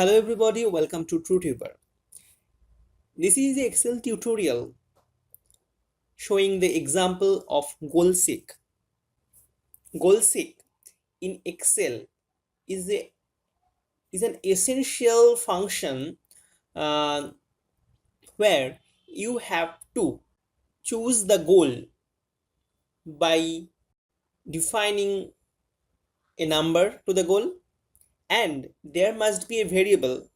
Hello everybody, welcome to TrueTuber. This is the Excel tutorial showing the example of goal seek. Goal seek in Excel is an essential function uh, where you have to choose the goal by defining a number to the goal, and there must be a variable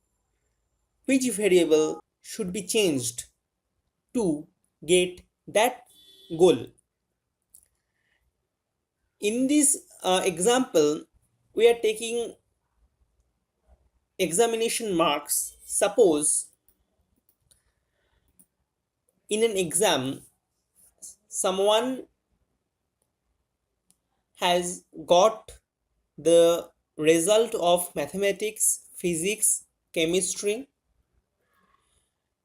which variable should be changed to get that goal. In this example, we are taking examination marks. Suppose in an exam, someone has got the result of mathematics, physics, chemistry,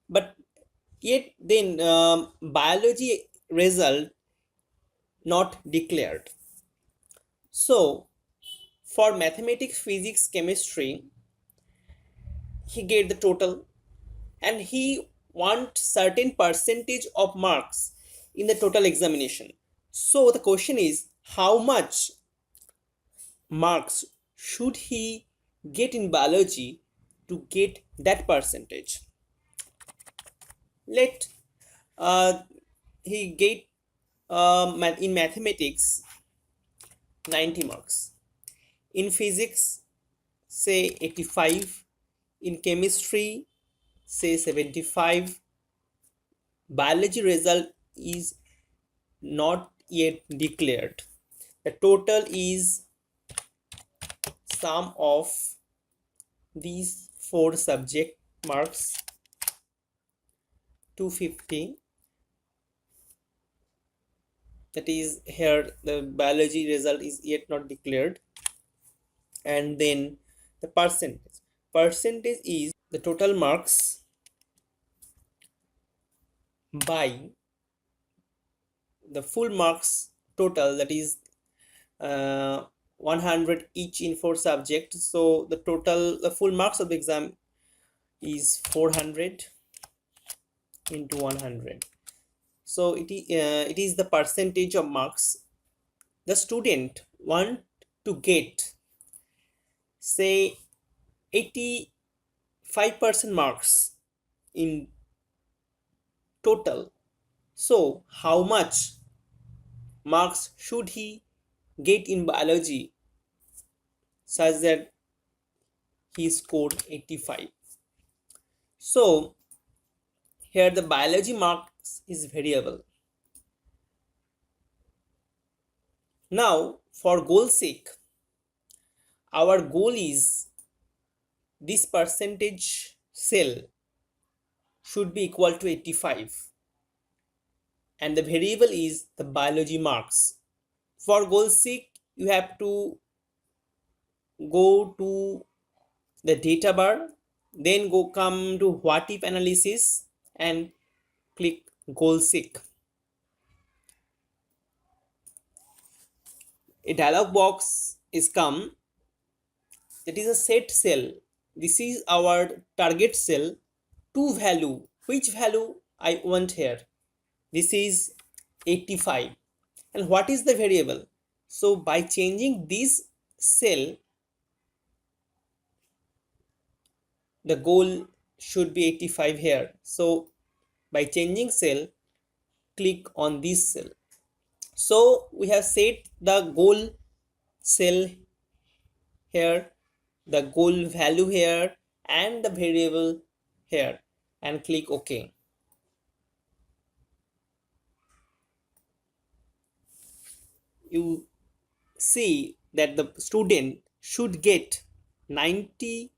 but yet then biology result not declared. So for mathematics, physics, chemistry, he get the total and he want certain percentage of marks in the total examination. So the question is, how much marks should he get in biology to get that percentage? Let he get in mathematics 90 marks, in physics say 85, in chemistry say 75. Biology result is not yet declared. The total is sum of these four subject marks 250. That is, here the biology result is yet not declared. And then the percentage is the total marks by the full marks total, that is 100 each in four subjects. So the full marks of the exam is 400 into 100. So it is the percentage of marks the student want to get. Say 85% marks in total. So how much marks should he get in biology such that he scored 85? So here the biology marks is variable. Now for goal sake, our goal is this percentage cell should be equal to 85, and the variable is the biology marks. For goal sake, you have to go to the data bar, then come to what if analysis and click goal seek. A dialog box is come. That is a set cell. This is our target cell. To value, which value I want here? This is 85. And what is the variable? So by changing this cell, the goal should be 85 here. So by changing cell, click on this cell. So we have set the goal cell here, the goal value here, and the variable here, and click OK. You see that the student should get 90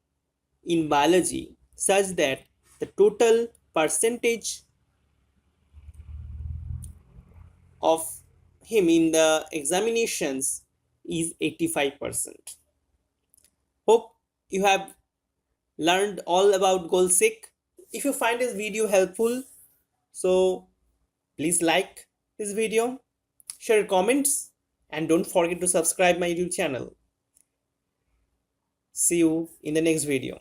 in biology such that the total percentage of him in the examinations is 85%. Hope you have learned all about goal seek. If you find this video helpful, so please like this video, share comments, and don't forget to subscribe my YouTube channel. See you in the next video.